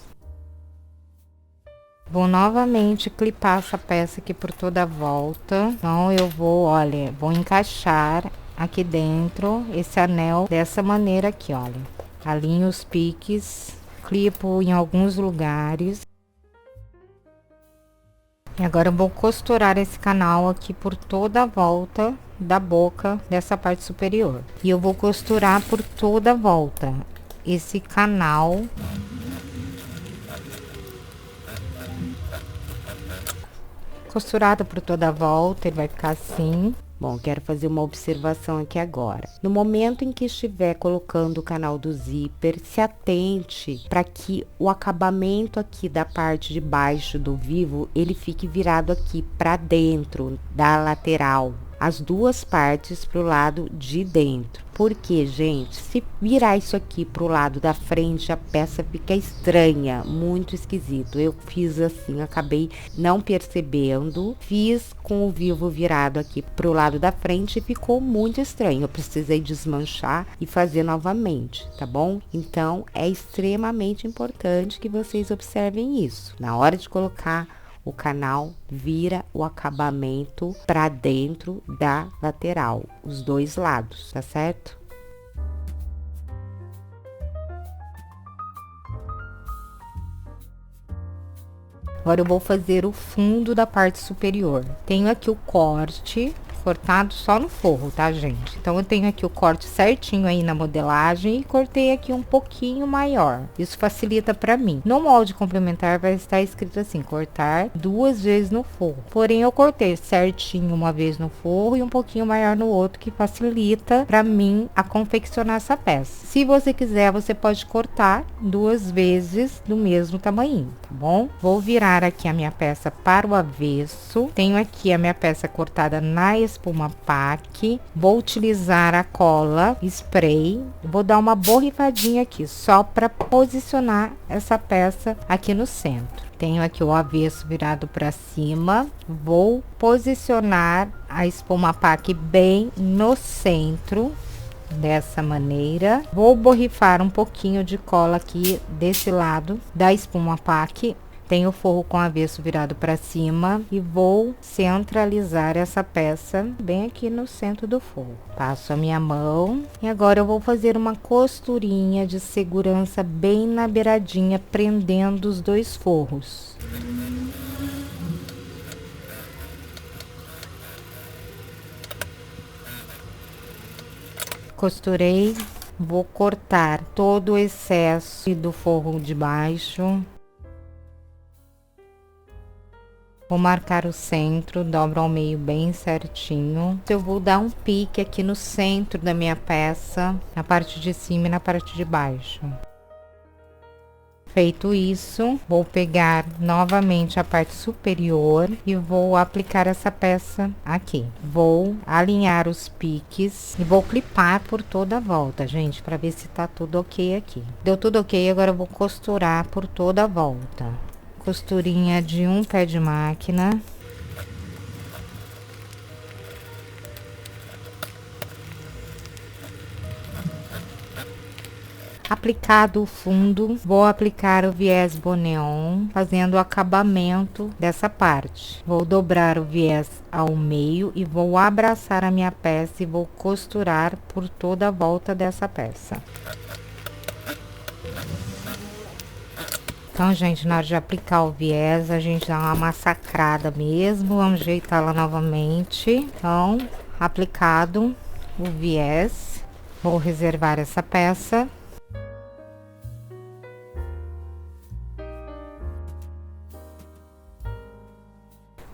Vou novamente clipar essa peça aqui por toda a volta. Então, eu vou, olha, vou encaixar aqui dentro esse anel dessa maneira aqui, olha. Alinho os piques. Clipo em alguns lugares. E agora eu vou costurar esse canal aqui por toda a volta da boca dessa parte superior. E eu vou costurar por toda a volta esse canal. Costurado por toda a volta, ele vai ficar assim. Bom, quero fazer uma observação aqui agora. No momento em que estiver colocando o canal do zíper, se atente para que o acabamento aqui da parte de baixo do vivo, ele fique virado aqui para dentro da lateral. As duas partes para o lado de dentro. Porque, gente, se virar isso aqui para o lado da frente, a peça fica estranha, muito esquisito. Eu fiz assim, acabei não percebendo, fiz com o vivo virado aqui para o lado da frente e ficou muito estranho. Eu precisei desmanchar e fazer novamente, tá bom? Então, é extremamente importante que vocês observem isso. Na hora de colocar o canal, vira o acabamento para dentro da lateral, os dois lados, tá certo? Agora eu vou fazer o fundo da parte superior. Tenho aqui o corte cortado só no forro, tá, gente? Então, eu tenho aqui o corte certinho aí na modelagem e cortei aqui um pouquinho maior. Isso facilita para mim. No molde complementar vai estar escrito assim, cortar 2 vezes no forro. Porém, eu cortei certinho uma vez no forro e um pouquinho maior no outro, que facilita para mim a confeccionar essa peça. Se você quiser, você pode cortar 2 vezes do mesmo tamanho, tá bom? Vou virar aqui a minha peça para o avesso. Tenho aqui a minha peça cortada na espuma pack. Vou utilizar a cola spray. Vou dar uma borrifadinha aqui, só para posicionar essa peça aqui no centro. Tenho aqui o avesso virado para cima. Vou posicionar a espuma pack bem no centro, dessa maneira. Vou borrifar um pouquinho de cola aqui desse lado da espuma pack. Tenho o forro com avesso virado para cima e vou centralizar essa peça bem aqui no centro do forro. Passo a minha mão e agora eu vou fazer uma costurinha de segurança bem na beiradinha, prendendo os dois forros. Costurei, vou cortar todo o excesso do forro de baixo. Vou marcar o centro, dobro ao meio bem certinho. Eu vou dar um pique aqui no centro da minha peça, na parte de cima e na parte de baixo. Feito isso, vou pegar novamente a parte superior e vou aplicar essa peça aqui. Vou alinhar os piques e vou clipar por toda a volta, gente, para ver se tá tudo ok aqui. Deu tudo ok, agora eu vou costurar por toda a volta. Costurinha de um pé de máquina. Aplicado o fundo, vou aplicar o viés boneon, fazendo o acabamento dessa parte. Vou dobrar o viés ao meio e vou abraçar a minha peça e vou costurar por toda a volta dessa peça. Então, gente, na hora de aplicar o viés, a gente dá uma massacrada mesmo. Vamos ajeitá-la novamente. Então, aplicado o viés, vou reservar essa peça.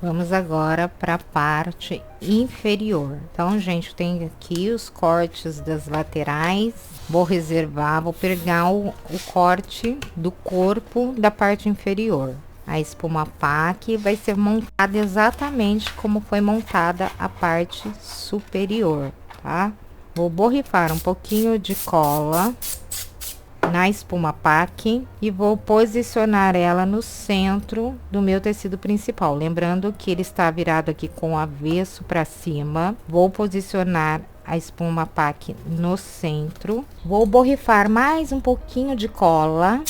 Vamos agora para a parte inferior. Então, gente, tem aqui os cortes das laterais. Vou reservar, vou pegar o corte do corpo da parte inferior. A espuma pack vai ser montada exatamente como foi montada a parte superior, tá? Vou borrifar um pouquinho de cola na espuma pack e vou posicionar ela no centro do meu tecido principal. Lembrando que ele está virado aqui com o avesso para cima. Vou posicionar a espuma pack no centro. Vou borrifar mais um pouquinho de cola.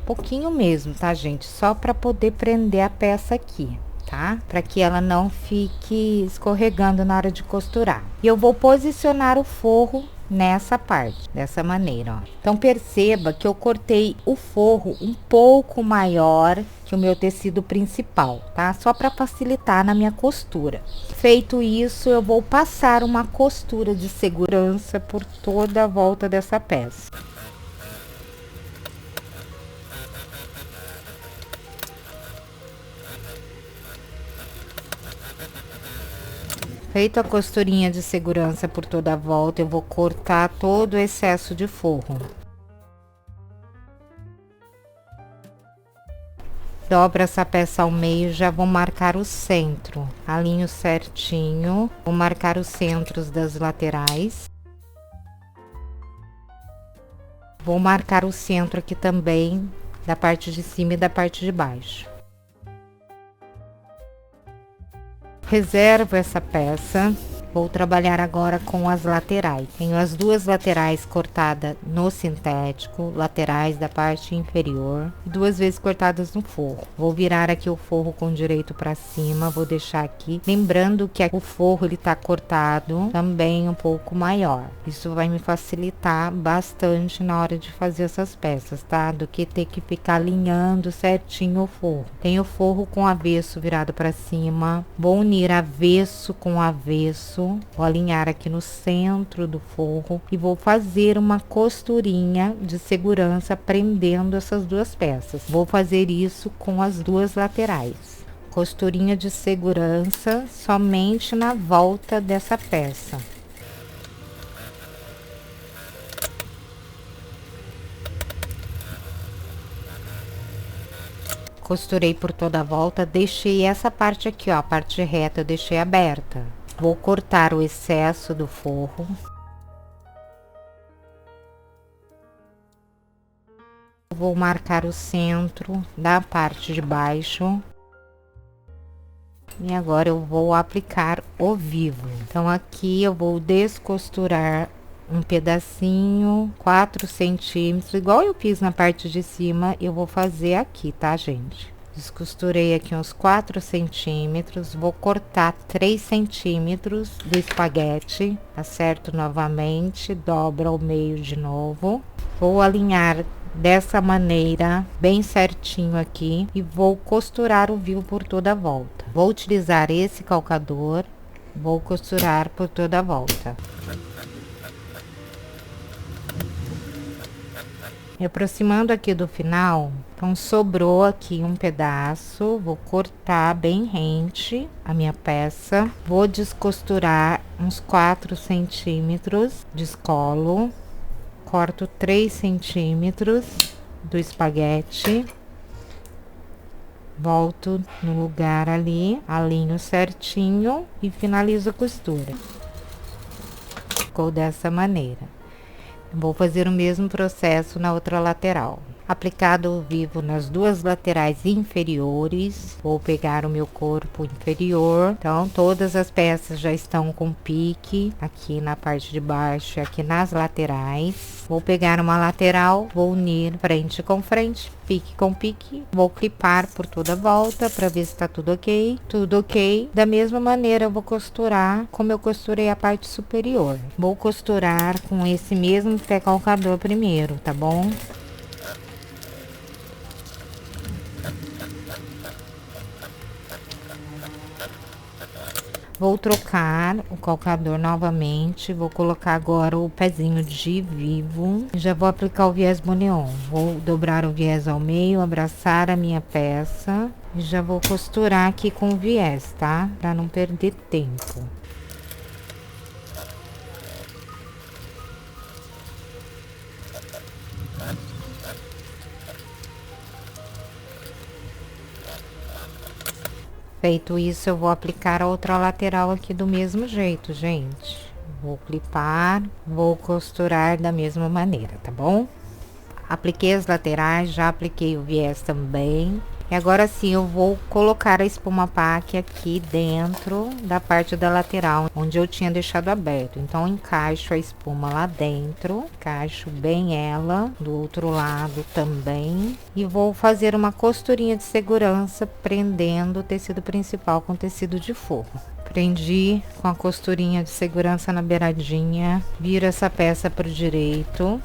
Pouquinho mesmo, tá, gente? Só para poder prender a peça aqui, tá? Para que ela não fique escorregando na hora de costurar. E eu vou posicionar o forro nessa parte, dessa maneira, ó. Então, perceba que eu cortei o forro um pouco maior que o meu tecido principal, tá? Só para facilitar na minha costura. Feito isso, eu vou passar uma costura de segurança por toda a volta dessa peça. Feito a costurinha de segurança por toda a volta, eu vou cortar todo o excesso de forro. Dobro essa peça ao meio, já vou marcar o centro. Alinho certinho, vou marcar os centros das laterais. Vou marcar o centro aqui também, da parte de cima e da parte de baixo. Reservo essa peça. Vou trabalhar agora com as laterais. Tenho as duas laterais cortadas no sintético, laterais da parte inferior, e 2 vezes cortadas no forro. Vou virar aqui o forro com direito para cima, vou deixar aqui. Lembrando que o forro ele tá cortado também um pouco maior. Isso vai me facilitar bastante na hora de fazer essas peças, tá? Do que ter que ficar alinhando certinho o forro. Tenho o forro com avesso virado para cima. Vou unir avesso com avesso. Vou alinhar aqui no centro do forro e vou fazer uma costurinha de segurança prendendo essas duas peças. Vou fazer isso com as duas laterais. Costurinha de segurança somente na volta dessa peça. Costurei por toda a volta, deixei essa parte aqui, ó, a parte reta eu deixei aberta. Vou cortar o excesso do forro. Vou marcar o centro da parte de baixo. E agora eu vou aplicar o vivo. Então aqui eu vou descosturar um pedacinho, 4 centímetros, igual eu fiz na parte de cima, eu vou fazer aqui, tá, gente? Descosturei aqui uns 4 centímetros, vou cortar 3 centímetros do espaguete, acerto novamente, dobro ao meio de novo, vou alinhar dessa maneira, bem certinho aqui, e vou costurar o vivo por toda a volta. Vou utilizar esse calcador, vou costurar por toda a volta. Me aproximando aqui do final, então sobrou aqui um pedaço, vou cortar bem rente a minha peça, vou descosturar uns 4 centímetros, descolo, corto 3 centímetros do espaguete, volto no lugar ali, alinho certinho e finalizo a costura. Ficou dessa maneira. Vou fazer o mesmo processo na outra lateral. Aplicado o vivo nas duas laterais inferiores, vou pegar o meu corpo inferior. Então, todas as peças já estão com pique aqui na parte de baixo e aqui nas laterais. Vou pegar uma lateral, vou unir frente com frente, pique com pique. Vou clipar por toda a volta para ver se tá tudo ok. Tudo ok. Da mesma maneira, eu vou costurar como eu costurei a parte superior. Vou costurar com esse mesmo pé calcador primeiro, tá bom? Vou trocar o calcador novamente, vou colocar agora o pezinho de vivo, já vou aplicar o viés boneon. Vou dobrar o viés ao meio, abraçar a minha peça e já vou costurar aqui com o viés, tá? Para não perder tempo. Feito isso, eu vou aplicar a outra lateral aqui do mesmo jeito, gente. Vou clipar, vou costurar da mesma maneira, tá bom? Apliquei as laterais, já apliquei o viés também. E agora sim, eu vou colocar a espuma paque aqui dentro da parte da lateral, onde eu tinha deixado aberto. Então, encaixo a espuma lá dentro, encaixo bem ela do outro lado também. E vou fazer uma costurinha de segurança, prendendo o tecido principal com tecido de forro. Prendi com a costurinha de segurança na beiradinha, viro essa peça pro direito.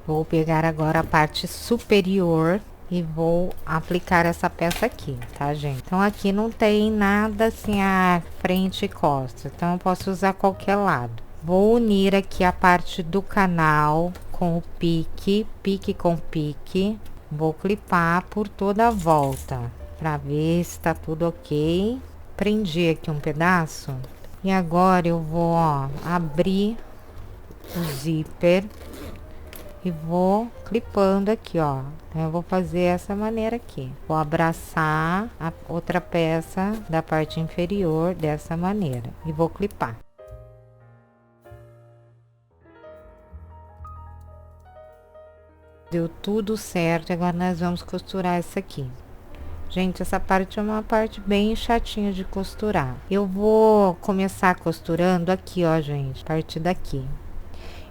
Vou pegar agora a parte superior e vou aplicar essa peça aqui, tá, gente? Então, aqui não tem nada assim, a frente e costas, então eu posso usar qualquer lado. Vou unir aqui a parte do canal com o pique, pique com pique. Vou clipar por toda a volta para ver se tá tudo ok. Prendi aqui um pedaço e agora eu vou, ó, abrir o zíper e vou clipando aqui, ó. Então, eu vou fazer essa maneira aqui. Vou abraçar a outra peça da parte inferior dessa maneira e vou clipar. Deu tudo certo, agora nós vamos costurar essa aqui. Gente, essa parte é uma parte bem chatinha de costurar. Eu vou começar costurando aqui, ó, gente, a partir daqui.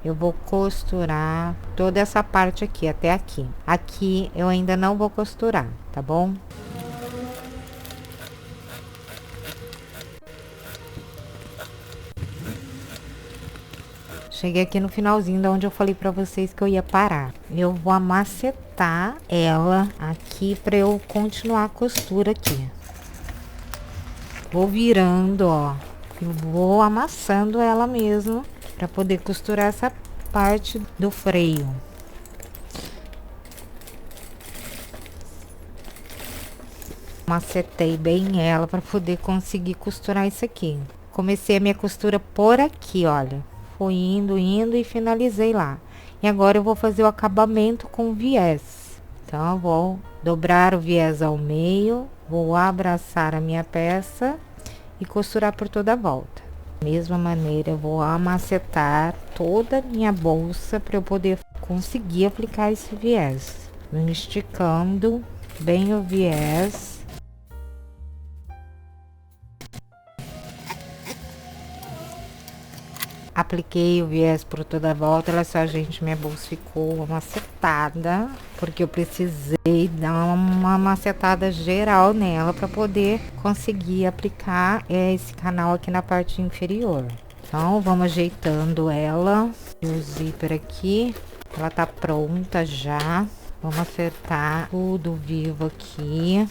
Eu vou costurar toda essa parte aqui, até aqui. Aqui eu ainda não vou costurar, tá bom? Cheguei aqui no finalzinho da onde eu falei pra vocês que eu ia parar. Eu vou amacetar ela aqui pra eu continuar a costura aqui. Vou virando, ó. E vou amassando ela mesmo pra poder costurar essa parte do freio. Macetei bem ela pra poder conseguir costurar isso aqui. Comecei a minha costura por aqui, olha. Fui indo e finalizei lá. E agora eu vou fazer o acabamento com viés. Então, eu vou dobrar o viés ao meio, vou abraçar a minha peça e costurar por toda a volta. Da mesma maneira, eu vou amacetar toda a minha bolsa para eu poder conseguir aplicar esse viés. Vou esticando bem o viés. Apliquei o viés por toda a volta. Olha só, gente, minha bolsa ficou amacetada, porque eu precisei dar uma macetada geral nela para poder conseguir aplicar esse canal aqui na parte inferior. Então, vamos ajeitando ela. O zíper aqui, ela tá pronta já. Vamos acertar tudo vivo aqui.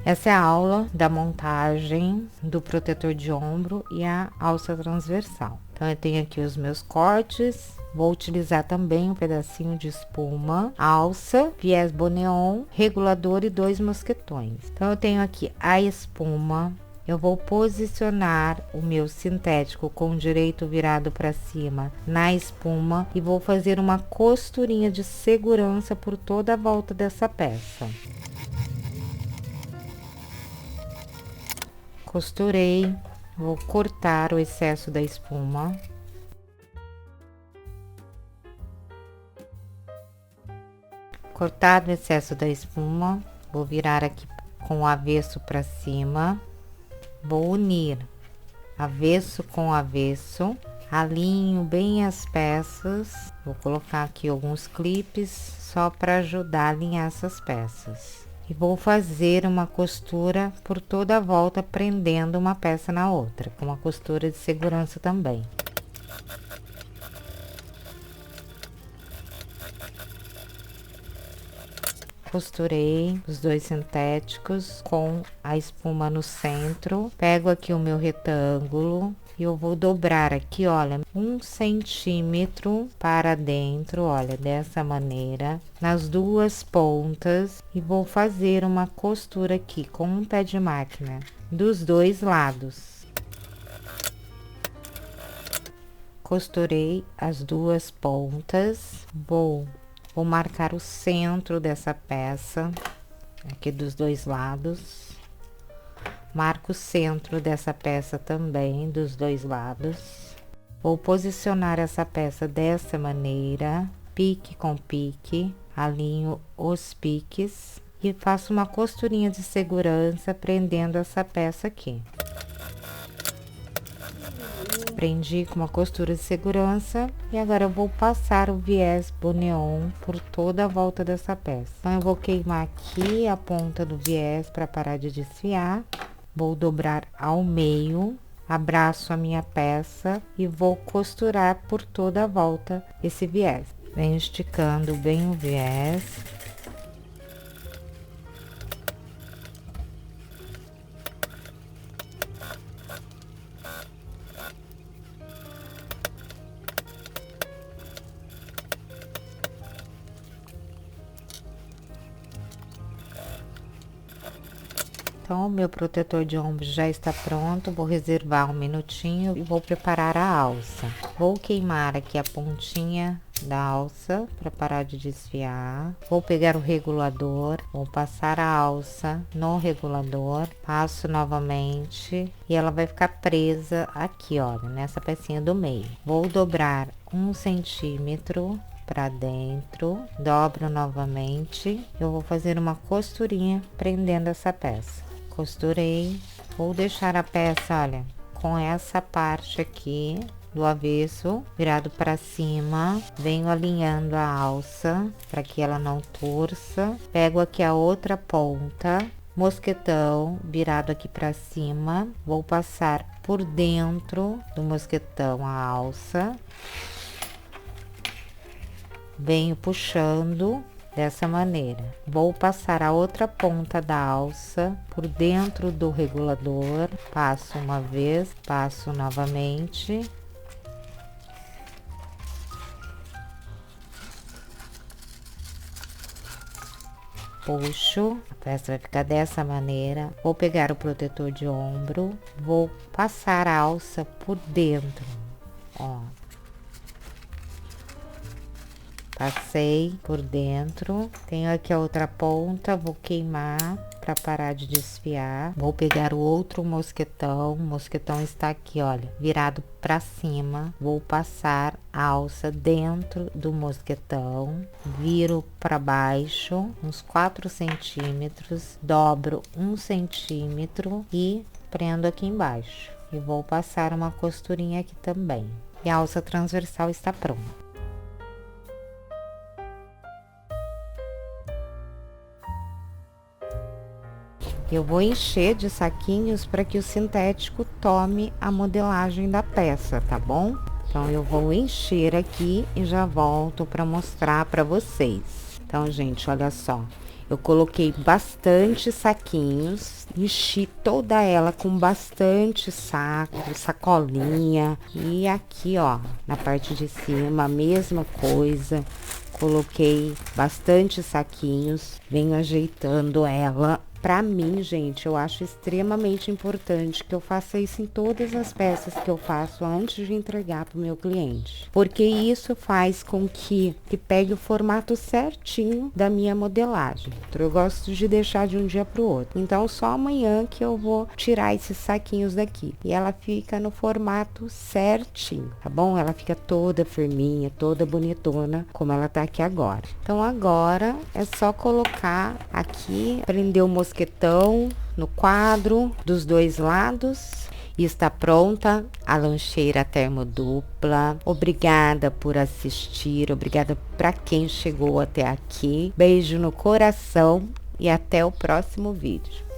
Essa é a aula da montagem do protetor de ombro e a alça transversal. Então, eu tenho aqui os meus cortes. Vou utilizar também um pedacinho de espuma, alça, viés boneon, regulador e 2 mosquetões. Então, eu tenho aqui a espuma. Eu vou posicionar o meu sintético com o direito virado para cima na espuma e vou fazer uma costurinha de segurança por toda a volta dessa peça. Costurei, vou cortar o excesso da espuma. Cortado o excesso da espuma, vou virar aqui com o avesso para cima. Vou unir avesso com avesso, alinho bem as peças. Vou colocar aqui alguns clipes só para ajudar a alinhar essas peças. E vou fazer uma costura por toda a volta, prendendo uma peça na outra, com uma costura de segurança também. Costurei os 2 sintéticos com a espuma no centro. Pego aqui o meu retângulo e eu vou dobrar aqui, olha, 1 centímetro para dentro, olha, dessa maneira, nas 2 pontas, e vou fazer uma costura aqui com um pé de máquina dos 2 lados. Costurei as 2 pontas, vou marcar o centro dessa peça, aqui dos 2 lados. Marco o centro dessa peça também, dos 2 lados. Vou posicionar essa peça dessa maneira, pique com pique, alinho os piques e faço uma costurinha de segurança prendendo essa peça aqui. Prendi com uma costura de segurança e agora eu vou passar o viés boneon por toda a volta dessa peça. Então, eu vou queimar aqui a ponta do viés para parar de desfiar. Vou dobrar ao meio, abraço a minha peça e vou costurar por toda a volta esse viés. Venho esticando bem o viés. Então, o meu protetor de ombro já está pronto. Vou reservar um minutinho e vou preparar a alça. Vou queimar aqui a pontinha da alça para parar de desfiar. Vou pegar o regulador, vou passar a alça no regulador, passo novamente e ela vai ficar presa aqui, olha, nessa pecinha do meio. Vou dobrar 1 centímetro para dentro, dobro novamente. Eu vou fazer uma costurinha prendendo essa peça. Costurei, vou deixar a peça, olha, com essa parte aqui do avesso virado para cima. Venho alinhando a alça para que ela não torça. Pego aqui a outra ponta, mosquetão virado aqui para cima. Vou passar por dentro do mosquetão a alça. Venho puxando dessa maneira. Vou passar a outra ponta da alça por dentro do regulador. Passo uma vez, passo novamente. Puxo, a peça vai ficar dessa maneira. Vou pegar o protetor de ombro, vou passar a alça por dentro, ó. Passei por dentro, tenho aqui a outra ponta, vou queimar para parar de desfiar. Vou pegar o outro mosquetão, o mosquetão está aqui, olha, virado para cima. Vou passar a alça dentro do mosquetão, viro para baixo, uns 4 centímetros, dobro 1 centímetro e prendo aqui embaixo. E vou passar uma costurinha aqui também. E a alça transversal está pronta. Eu vou encher de saquinhos para que o sintético tome a modelagem da peça, tá bom? Então, eu vou encher aqui e já volto para mostrar para vocês. Então, gente, olha só. Eu coloquei bastante saquinhos, enchi toda ela com bastante saco, sacolinha. E aqui, ó, na parte de cima, a mesma coisa. Coloquei bastante saquinhos, venho ajeitando ela. Pra mim, gente, eu acho extremamente importante que eu faça isso em todas as peças que eu faço antes de entregar pro meu cliente. Porque isso faz com que pegue o formato certinho da minha modelagem. Então, eu gosto de deixar de um dia pro outro. Então, só amanhã que eu vou tirar esses saquinhos daqui. E ela fica no formato certinho, tá bom? Ela fica toda firminha, toda bonitona, como ela tá aqui agora. Então, agora é só colocar aqui, prender o mosquetão no quadro dos dois lados. E está pronta a lancheira termodupla. Obrigada por assistir, obrigada para quem chegou até aqui. Beijo no coração e até o próximo vídeo.